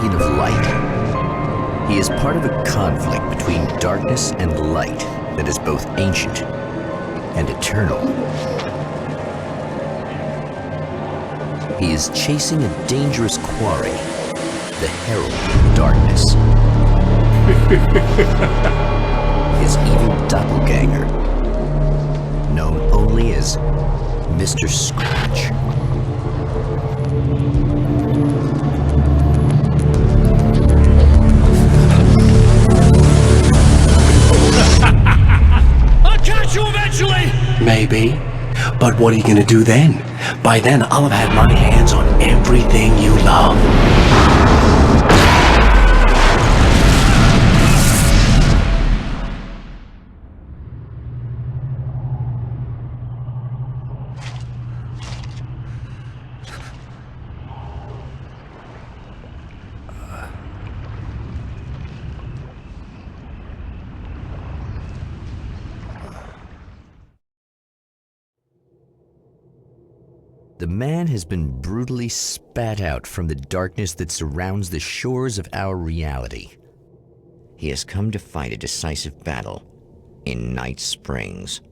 champion of light. He is part of a conflict between darkness and light that is both ancient and eternal. He is chasing a dangerous quarry, the Herald of Darkness. His evil doppelganger, known only as Mr. Scratch. I'll catch you eventually! Maybe. But what are you gonna do then? By then, I'll have had my hands on everything you love. The man has been brutally spat out from the darkness that surrounds the shores of our reality. He has come to fight a decisive battle in Night Springs.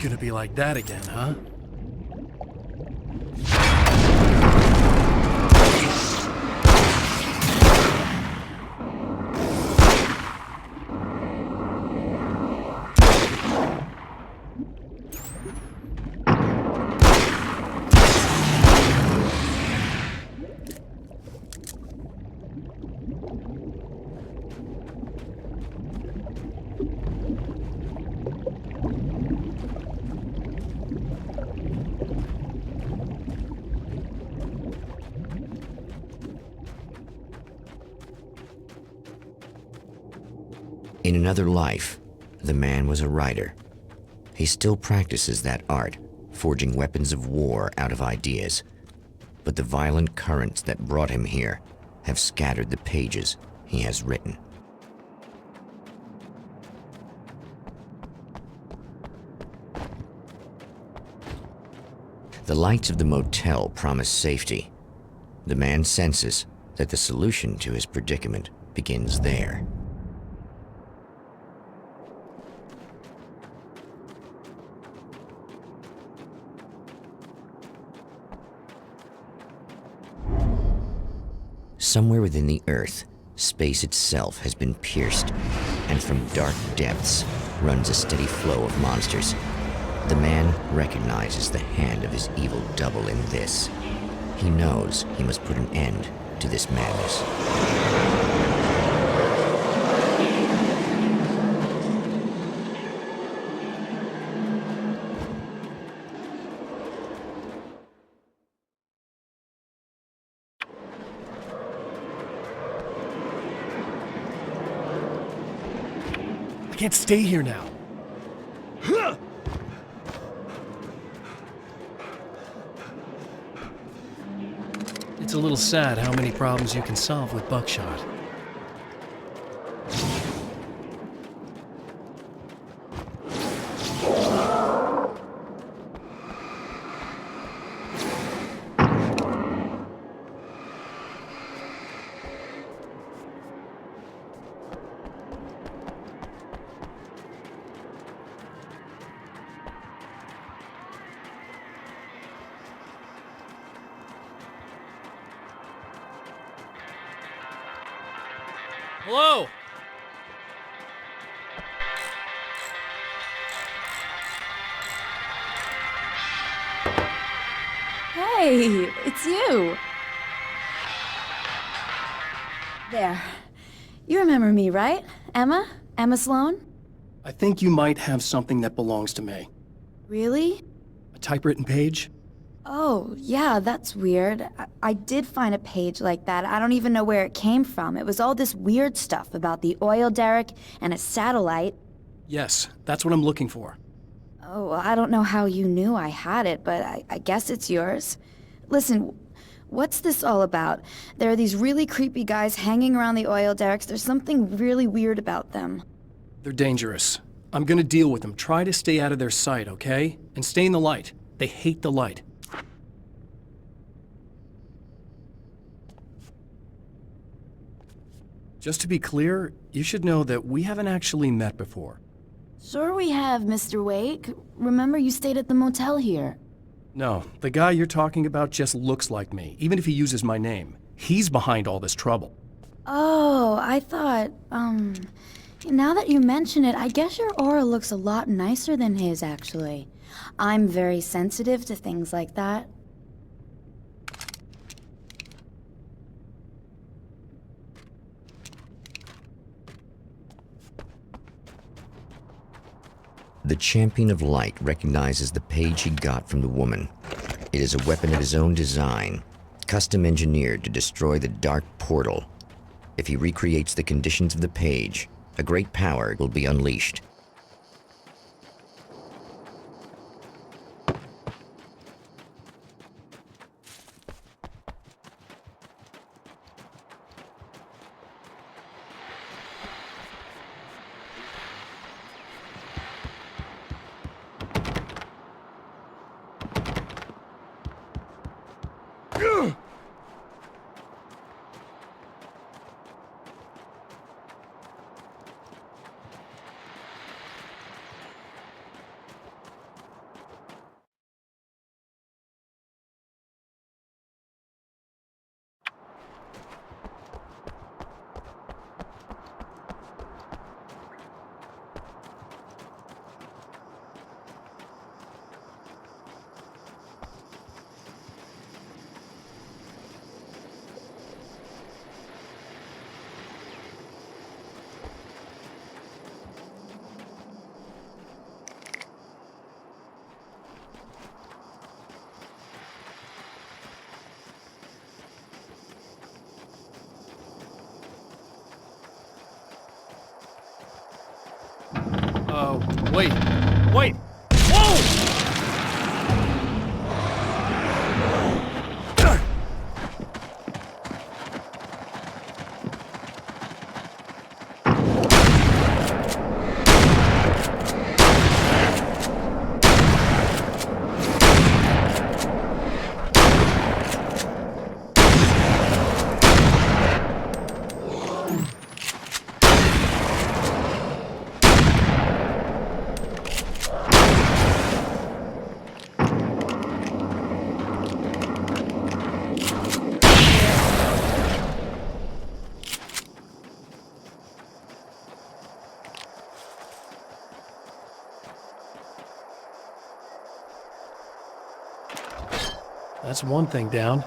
Gonna be like that again, huh? In another life, the man was a writer. He still practices that art, forging weapons of war out of ideas. But the violent currents that brought him here have scattered the pages he has written. The lights of the motel promise safety. The man senses that the solution to his predicament begins there. Somewhere within the Earth, space itself has been pierced, and from dark depths runs a steady flow of monsters. The man recognizes the hand of his evil double in this. He knows he must put an end to this madness. I can't stay here now. It's a little sad how many problems you can solve with buckshot. Hello? Hey, it's you. There. You remember me, right? Emma? Emma Sloan? I think you might have something that belongs to me. Really? A typewritten page? Oh, yeah, that's weird. I did find a page like that. I don't even know where it came from. It was all this weird stuff about the oil derrick and a satellite. Yes, that's what I'm looking for. Oh, I don't know how you knew I had it, but I guess it's yours. Listen, what's this all about? There are these really creepy guys hanging around the oil derricks. There's something really weird about them. They're dangerous. I'm gonna deal with them. Try to stay out of their sight, okay? And stay in the light. They hate the light. Just to be clear, you should know that we haven't actually met before. Sure we have, Mr. Wake. Remember you stayed at the motel here. No, the guy you're talking about just looks like me, even if he uses my name. He's behind all this trouble. Oh, I thought, now that you mention it, I guess your aura looks a lot nicer than his, actually. I'm very sensitive to things like that. The Champion of Light recognizes the page he got from the woman. It is a weapon of his own design, custom engineered to destroy the dark portal. If he recreates the conditions of the page, a great power will be unleashed. Wait. Wait! Whoa! That's one thing down.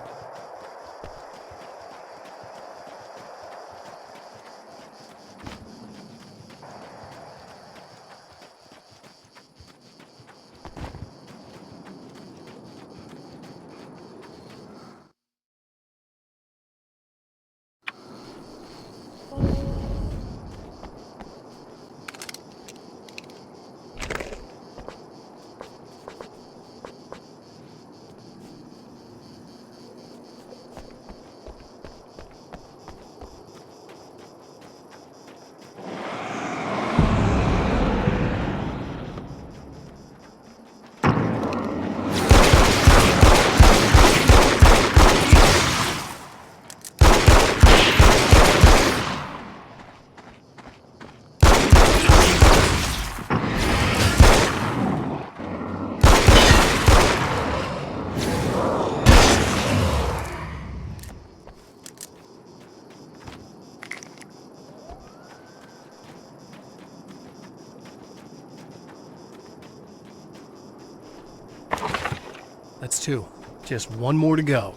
That's 2. Just 1 more to go.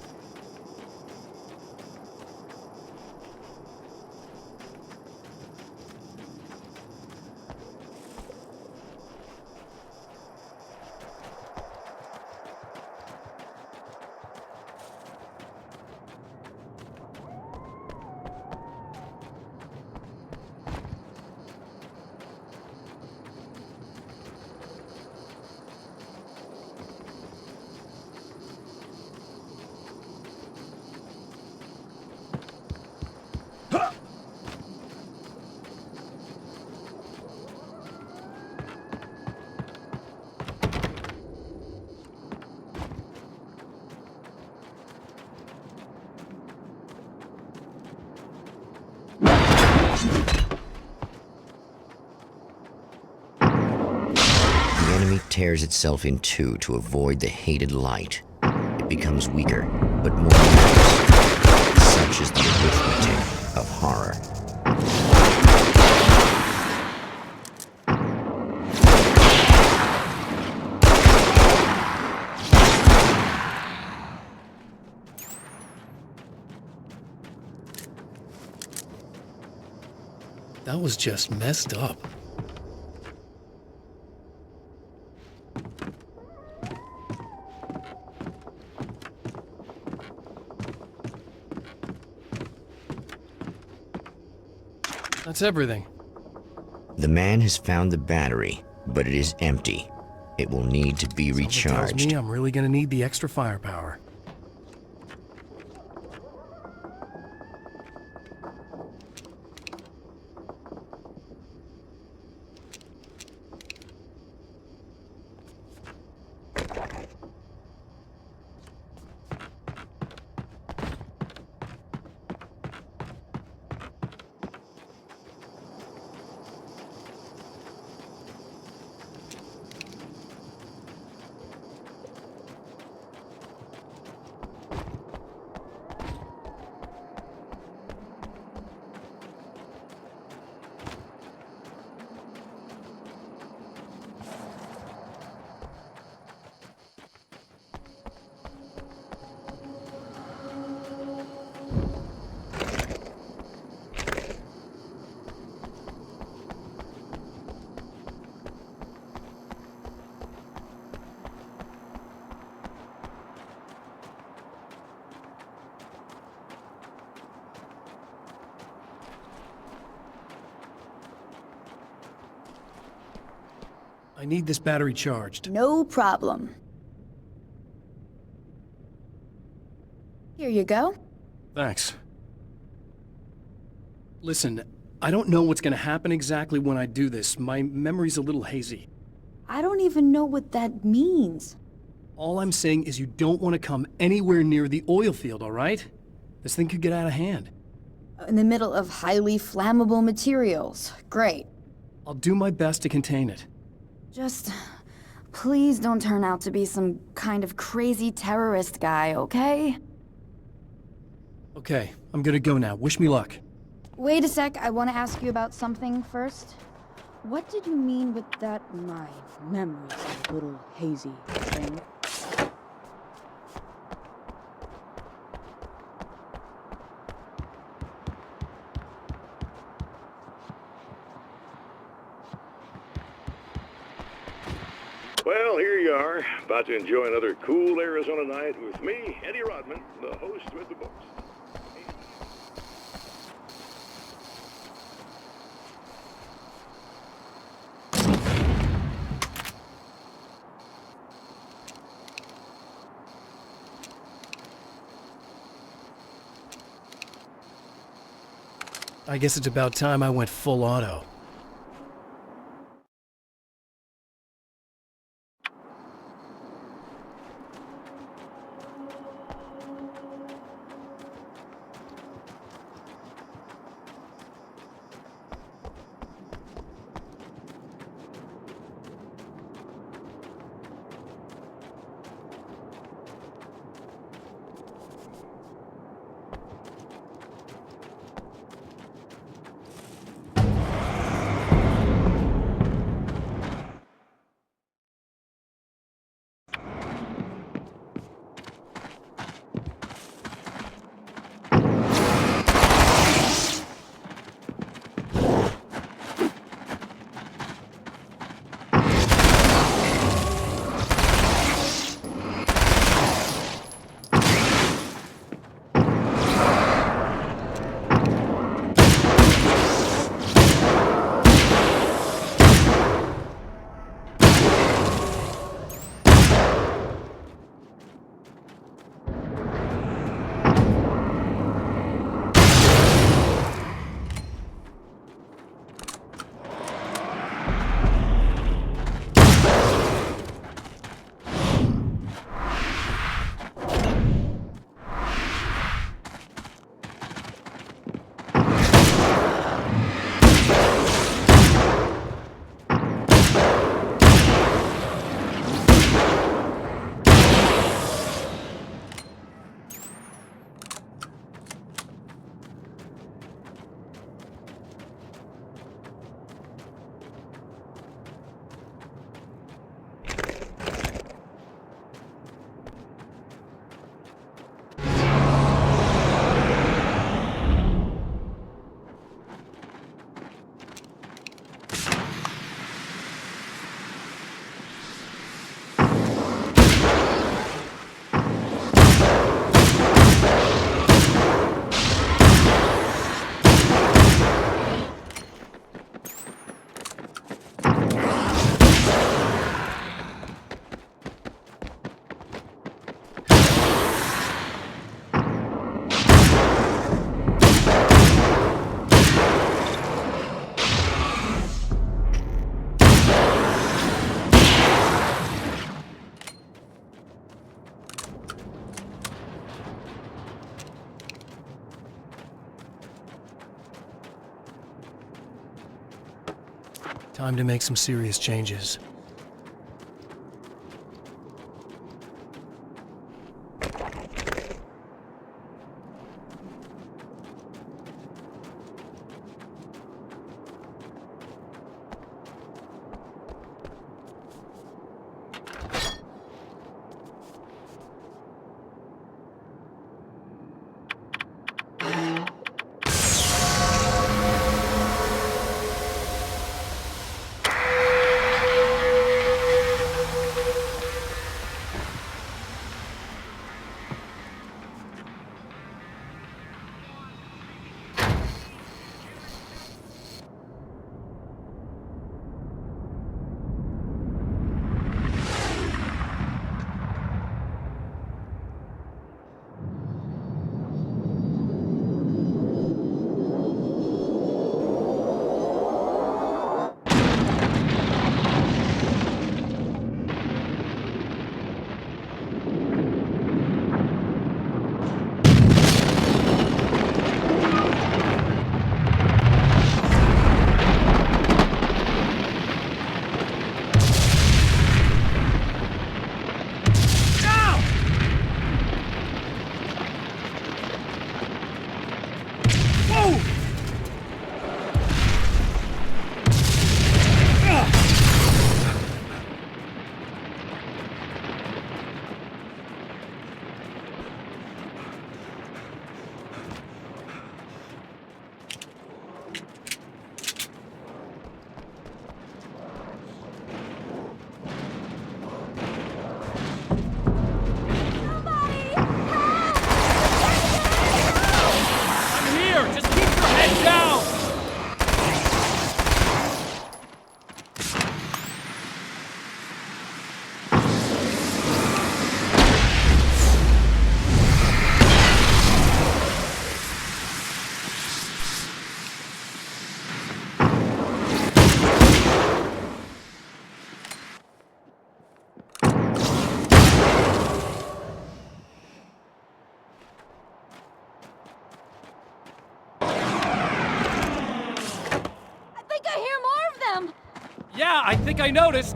The enemy tears itself in two to avoid the hated light. It becomes weaker, but more dangerous. Such is the arithmetic of horror. That was just messed up. That's everything. The man has found the battery, but it is empty. It will need to be Something tells recharged. me I'm really gonna need the extra firepower. I need this battery charged. No problem. Here you go. Thanks. Listen, I don't know what's gonna happen exactly when I do this. My memory's a little hazy. I don't even know what that means. All I'm saying is you don't want to come anywhere near the oil field, all right? This thing could get out of hand. In the middle of highly flammable materials. Great. I'll do my best to contain it. Just, please don't turn out to be some kind of crazy terrorist guy, okay? Okay, I'm gonna go now. Wish me luck. Wait a sec, I want to ask you about something first. What did you mean with that my memory's a little hazy thing? Well, here you are, about to enjoy another cool Arizona night with me, Eddie Rodman, the host with the books. I guess it's about time I went full auto. Time to make some serious changes. Yeah, I think I noticed.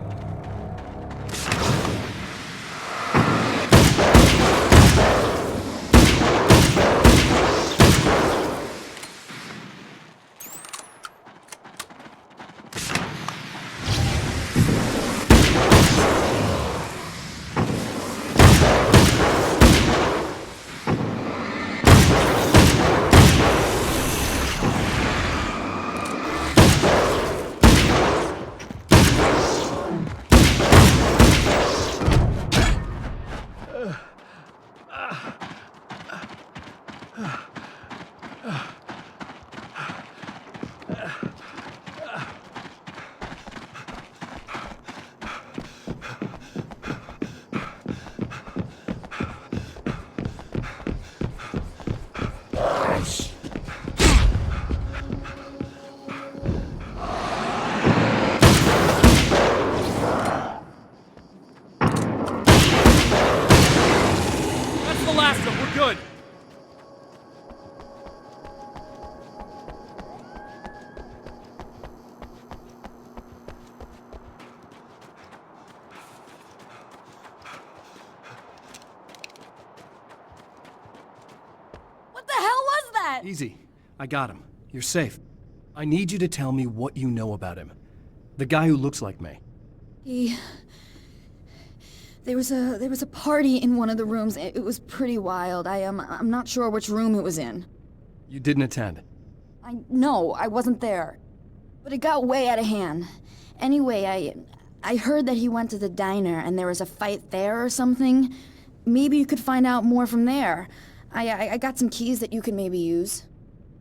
Good. What the hell was that? Easy. I got him. You're safe. I need you to tell me what you know about him. The guy who looks like me. There was a party in one of the rooms. It was pretty wild. I'm not sure which room it was in. You didn't attend. No, I wasn't there. But it got way out of hand. Anyway, I heard that he went to the diner and there was a fight there or something. Maybe you could find out more from there. I got some keys that you could maybe use.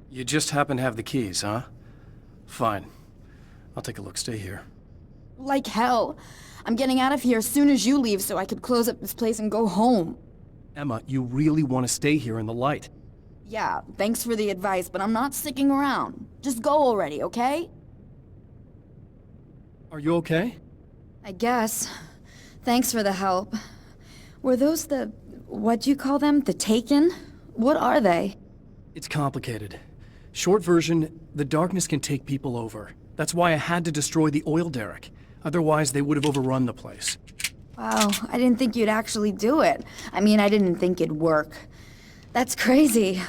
You just happen to have the keys, huh? Fine. I'll take a look. Stay here. Like hell. I'm getting out of here as soon as you leave so I could close up this place and go home. Emma, you really want to stay here in the light. Yeah, thanks for the advice, but I'm not sticking around. Just go already, okay? Are you okay? I guess. Thanks for the help. Were those what do you call them? The Taken? What are they? It's complicated. Short version, the darkness can take people over. That's why I had to destroy the oil derrick. Otherwise, they would have overrun the place. Wow, I didn't think you'd actually do it. I mean, I didn't think it'd work. That's crazy.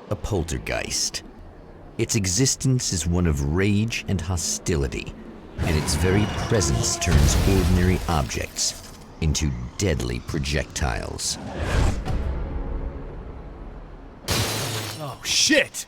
A poltergeist. Its existence is one of rage and hostility, and its very presence turns ordinary objects into deadly projectiles. Oh, shit!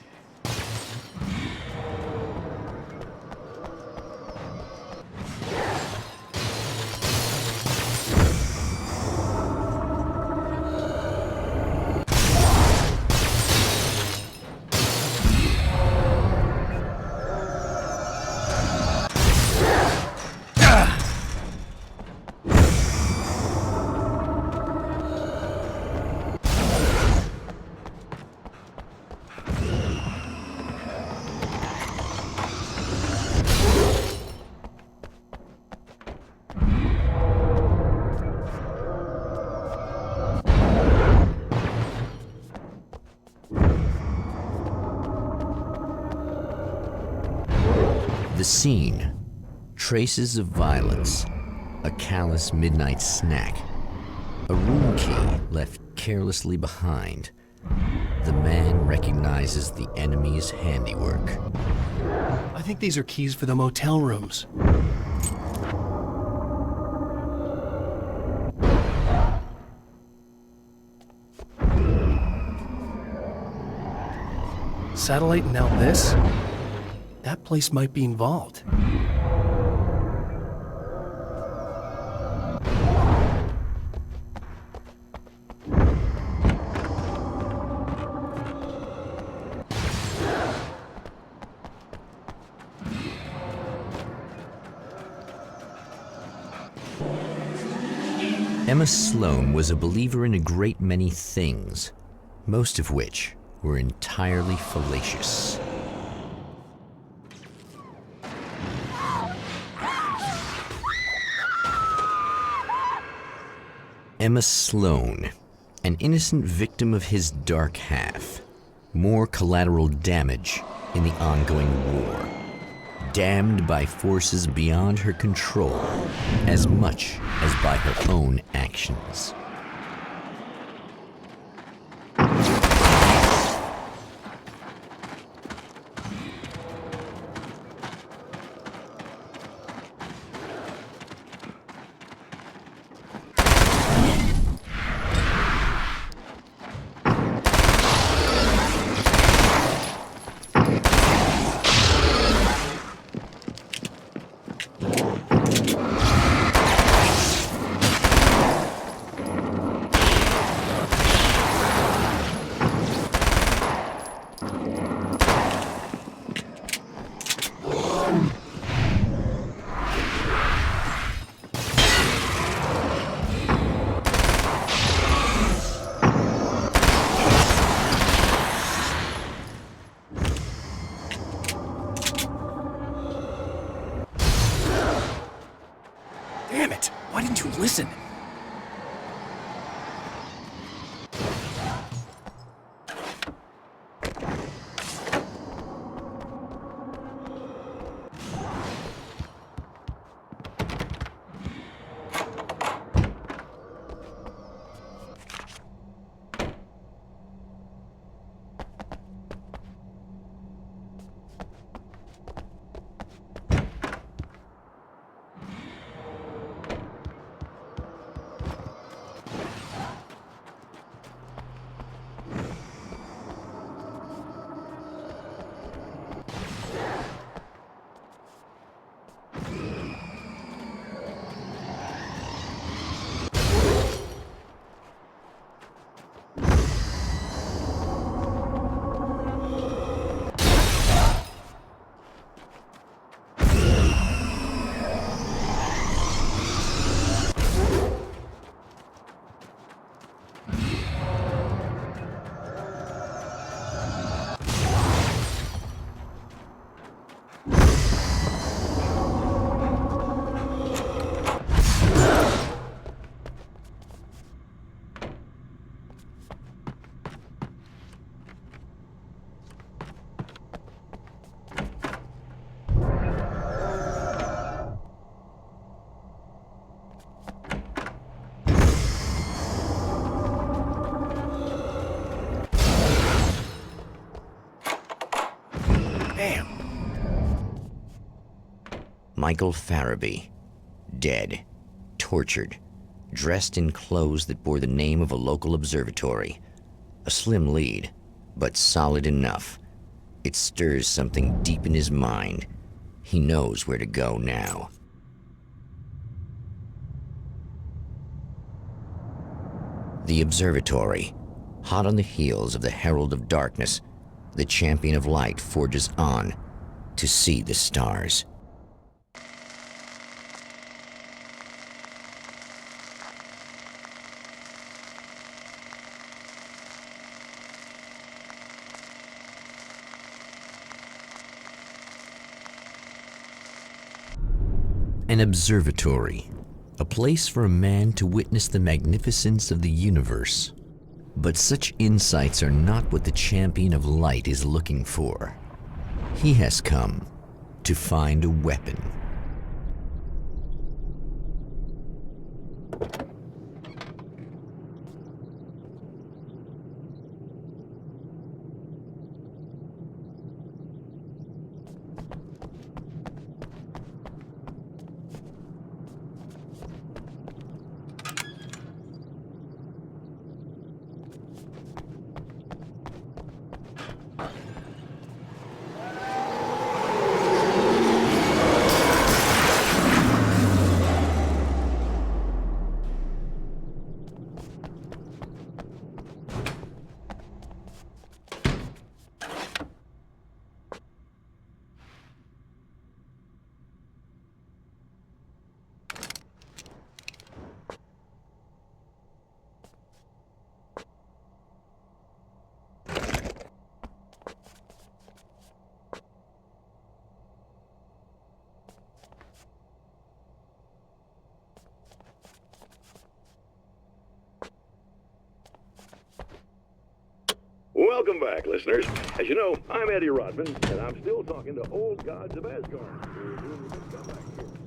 The scene. Traces of violence. A callous midnight snack. A room key left carelessly behind. The man recognizes the enemy's handiwork. I think these are keys for the motel rooms. Satellite and now this? That place might be involved. Emma Sloan was a believer in a great many things, most of which were entirely fallacious. Emma Sloan, an innocent victim of his dark half. More collateral damage in the ongoing war. Damned by forces beyond her control, as much as by her own actions. Damn it! Why didn't you listen? Damn. Michael Farabee, dead, tortured, dressed in clothes that bore the name of a local observatory. A slim lead, but solid enough. It stirs something deep in his mind. He knows where to go now. The observatory, hot on the heels of the Herald of Darkness, the Champion of Light forges on to see the stars. An observatory, a place for a man to witness the magnificence of the universe. But such insights are not what the Champion of Light is looking for. He has come to find a weapon. Welcome back, listeners. As you know, I'm Eddie Rodman, and I'm still talking to old gods of Asgard. We're doing a good comeback here.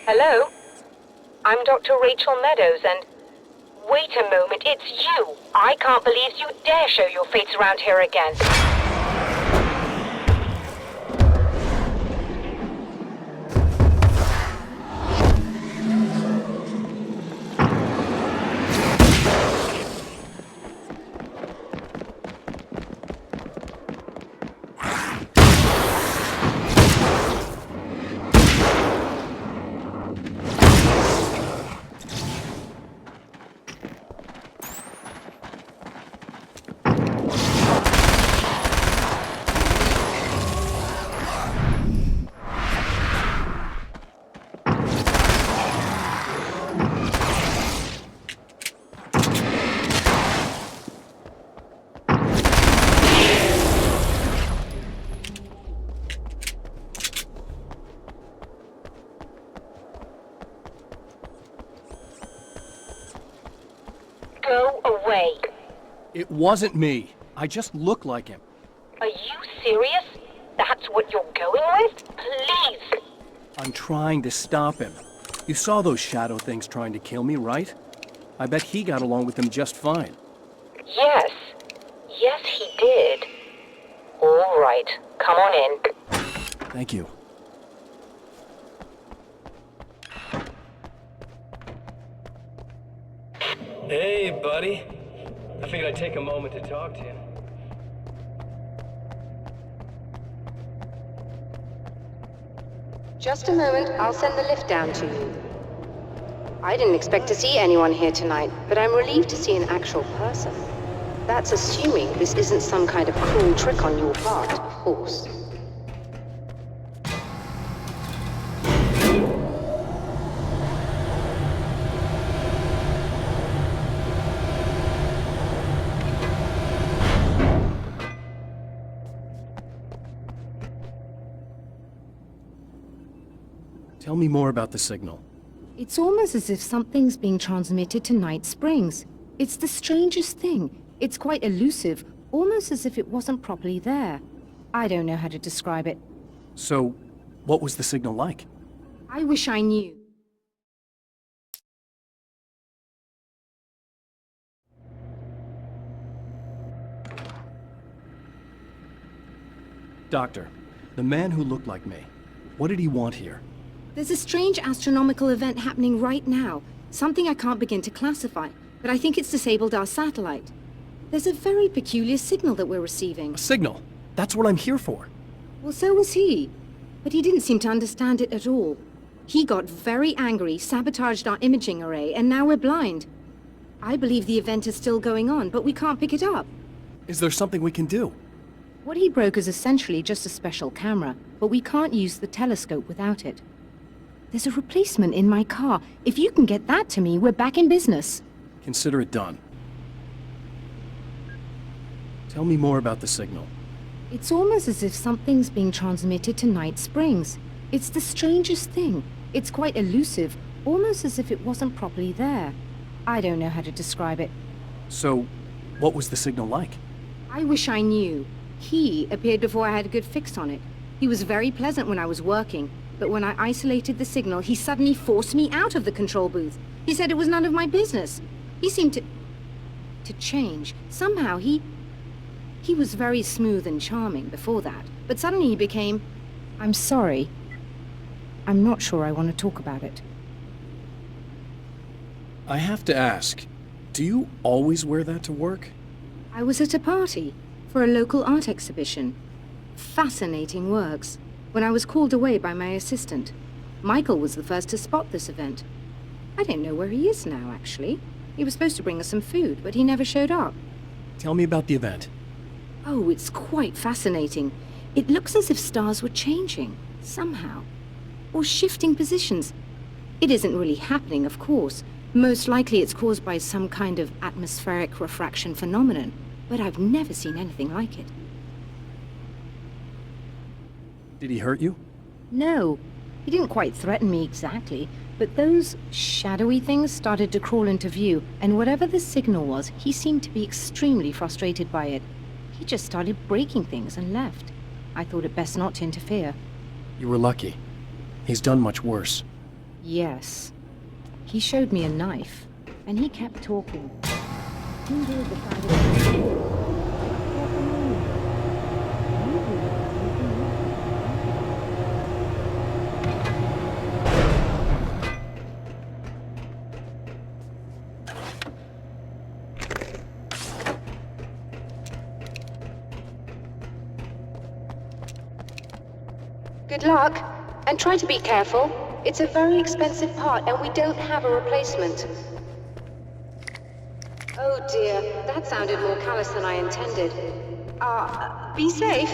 Hello? I'm Dr. Rachel Meadows, and... Wait a moment, it's you! I can't believe you dare show your face around here again. Go away. It wasn't me. I just look like him. Are you serious? That's what you're going with? Please! I'm trying to stop him. You saw those shadow things trying to kill me, right? I bet he got along with them just fine. Yes. Yes, he did. All right. Come on in. Thank you. Hey, buddy. I figured I'd take a moment to talk to you. Just a moment, I'll send the lift down to you. I didn't expect to see anyone here tonight, but I'm relieved to see an actual person. That's assuming this isn't some kind of cruel trick on your part, of course. Tell me more about the signal. It's almost as if something's being transmitted to Night Springs. It's the strangest thing. It's quite elusive, almost as if it wasn't properly there. I don't know how to describe it. So, what was the signal like? I wish I knew. Doctor, the man who looked like me, what did he want here? There's a strange astronomical event happening right now. Something I can't begin to classify, but I think it's disabled our satellite. There's a very peculiar signal that we're receiving. A signal? That's what I'm here for. Well, so was he. But he didn't seem to understand it at all. He got very angry, sabotaged our imaging array, and now we're blind. I believe the event is still going on, but we can't pick it up. Is there something we can do? What he broke is essentially just a special camera, but we can't use the telescope without it. There's a replacement in my car. If you can get that to me, we're back in business. Consider it done. Tell me more about the signal. It's almost as if something's being transmitted to Night Springs. It's the strangest thing. It's quite elusive, almost as if it wasn't properly there. I don't know how to describe it. So, what was the signal like? I wish I knew. He appeared before I had a good fix on it. He was very pleasant when I was working, but when I isolated the signal, he suddenly forced me out of the control booth. He said it was none of my business. He seemed to change. Somehow he was very smooth and charming before that, but suddenly he became... I'm sorry. I'm not sure I want to talk about it. I have to ask, do you always wear that to work? I was at a party for a local art exhibition. Fascinating works. When I was called away by my assistant, Michael was the first to spot this event. I don't know where he is now, actually. He was supposed to bring us some food, but he never showed up. Tell me about the event. Oh, it's quite fascinating. It looks as if stars were changing, somehow. Or shifting positions. It isn't really happening, of course. Most likely it's caused by some kind of atmospheric refraction phenomenon, but I've never seen anything like it. Did he hurt you? No, he didn't quite threaten me exactly, but those shadowy things started to crawl into view, and whatever the signal was, he seemed to be extremely frustrated by it. He just started breaking things and left. I thought it best not to interfere. You were lucky. He's done much worse. Yes. He showed me a knife, and he kept talking. He did the kind of... Good luck, and try to be careful. It's a very expensive part, and we don't have a replacement. Oh dear, that sounded more callous than I intended. Be safe.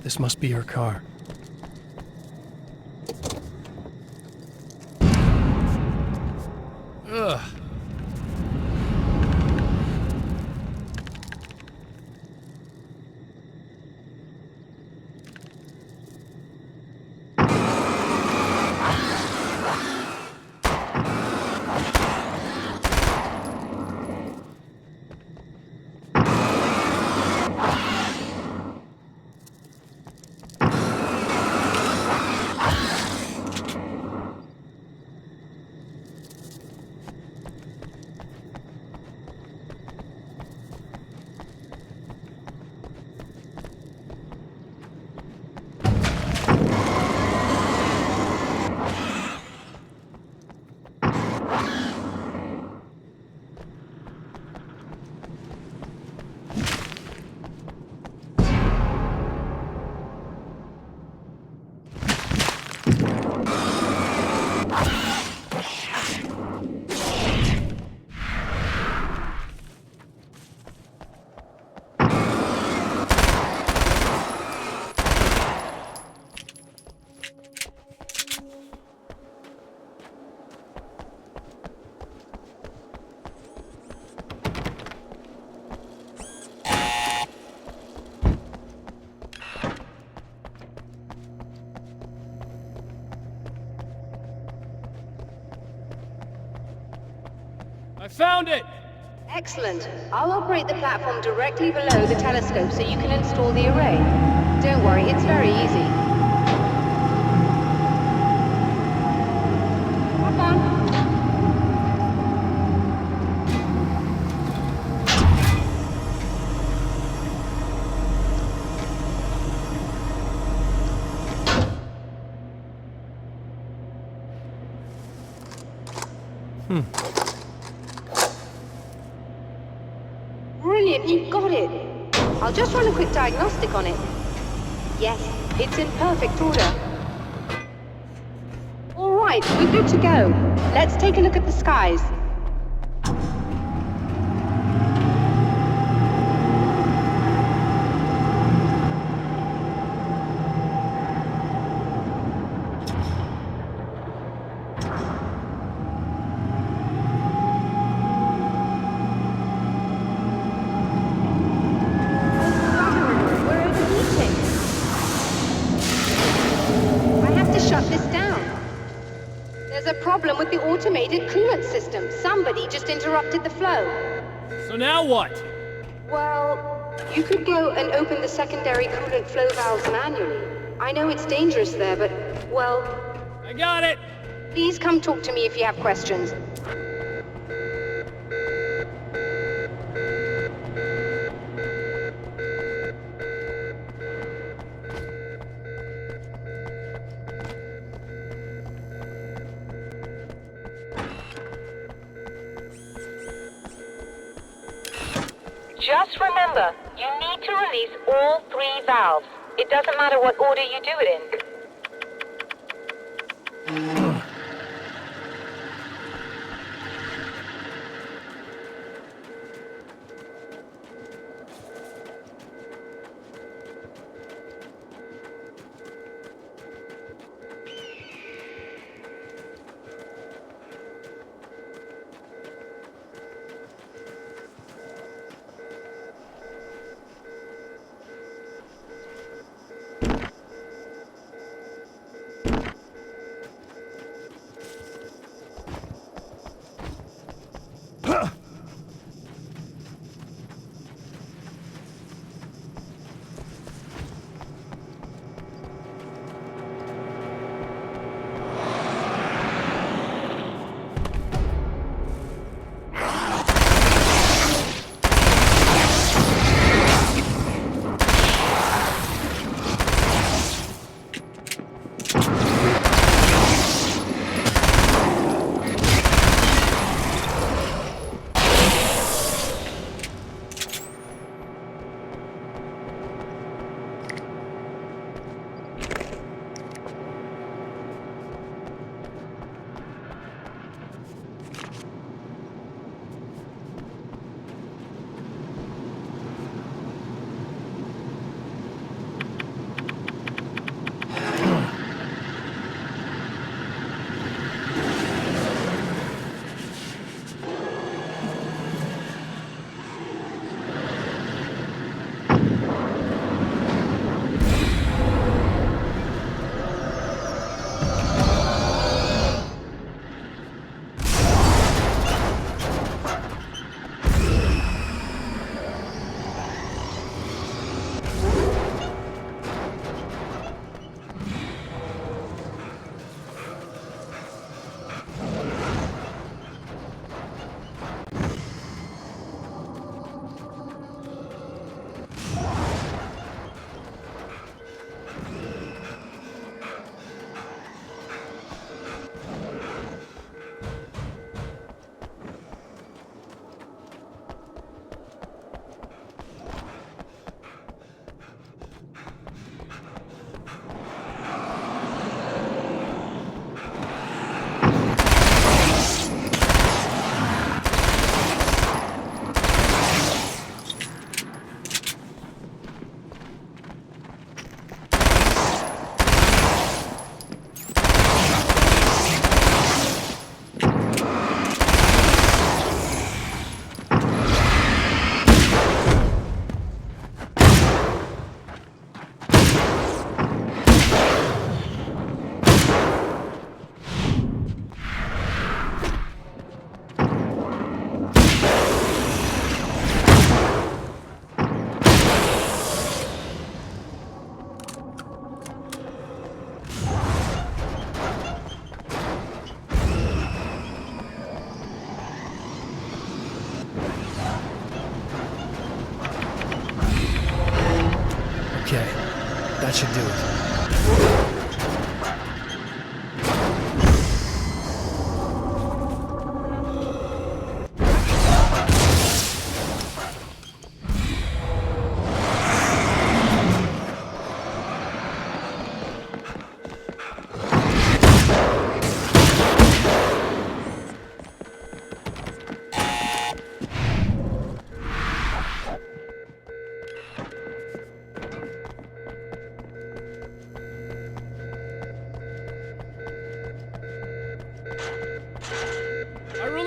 This must be her car. Ugh. I found it! Excellent. I'll operate the platform directly below the telescope so you can install the array. Don't worry, it's very easy. Hop on. Brilliant, you got it. I'll just run a quick diagnostic on it. Yes, it's in perfect order. All right, we're good to go. Let's take a look at the skies. With the automated coolant system. Somebody just interrupted the flow. So now what? Well, you could go and open the secondary coolant flow valves manually. I know it's dangerous there, but, well... I got it! Please come talk to me if you have questions. Just remember, you need to release all 3 valves. It doesn't matter what order you do it in.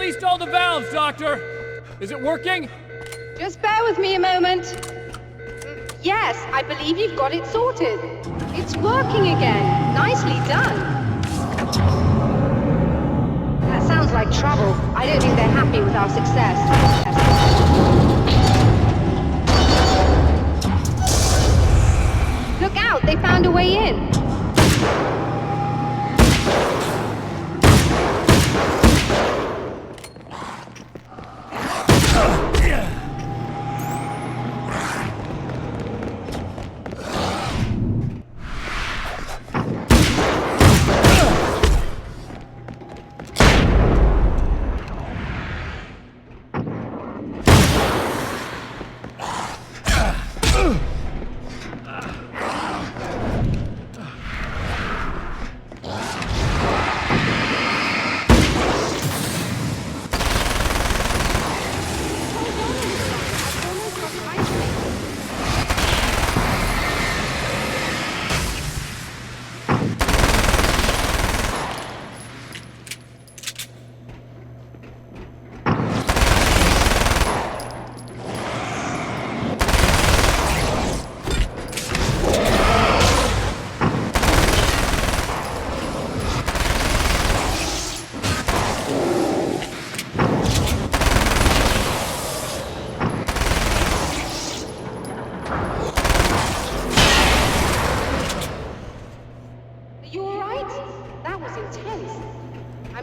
greased all the valves, Doctor! Is it working? Just bear with me a moment. Yes, I believe you've got it sorted. It's working again. Nicely done. That sounds like trouble. I don't think they're happy with our success. Look out, they found a way in.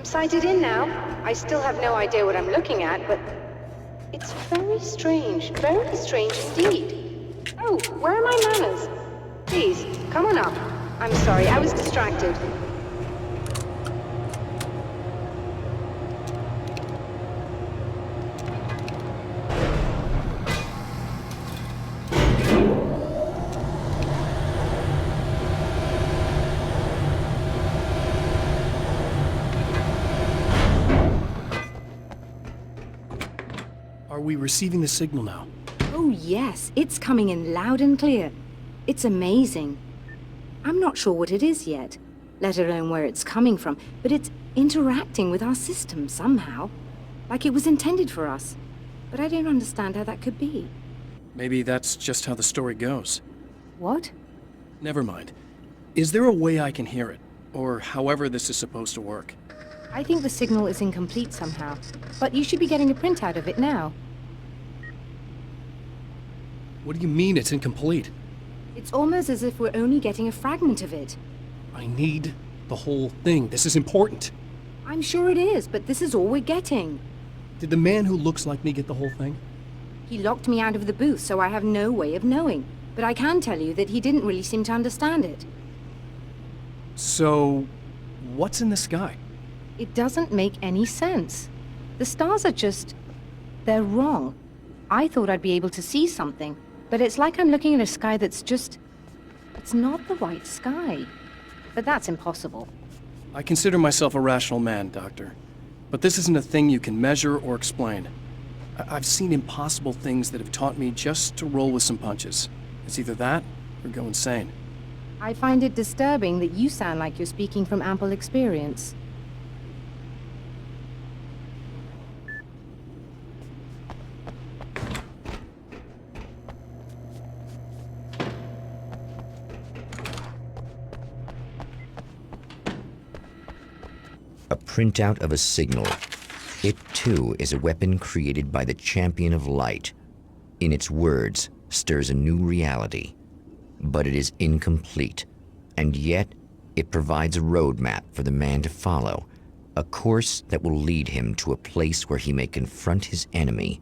Sighted in now. I still have no idea what I'm looking at, but it's very strange indeed. Oh, where are my manners? Please, come on up. I'm sorry, I was distracted. Are we receiving the signal now? Oh yes, it's coming in loud and clear. It's amazing. I'm not sure what it is yet, let alone where it's coming from, but it's interacting with our system somehow. Like it was intended for us. But I don't understand how that could be. Maybe that's just how the story goes. What? Never mind. Is there a way I can hear it? Or however this is supposed to work? I think the signal is incomplete somehow, but you should be getting a printout of it now. What do you mean it's incomplete? It's almost as if we're only getting a fragment of it. I need the whole thing. This is important. I'm sure it is, but this is all we're getting. Did the man who looks like me get the whole thing? He locked me out of the booth, so I have no way of knowing. But I can tell you that he didn't really seem to understand it. So, what's in the sky? It doesn't make any sense. The stars are just... they're wrong. I thought I'd be able to see something, but it's like I'm looking at a sky that's just... it's not the right sky. But that's impossible. I consider myself a rational man, Doctor. But this isn't a thing you can measure or explain. I've seen impossible things that have taught me just to roll with some punches. It's either that, or go insane. I find it disturbing that you sound like you're speaking from ample experience. A printout of a signal. It, too, is a weapon created by the Champion of Light. In its words, stirs a new reality. But it is incomplete, and yet it provides a roadmap for the man to follow, a course that will lead him to a place where he may confront his enemy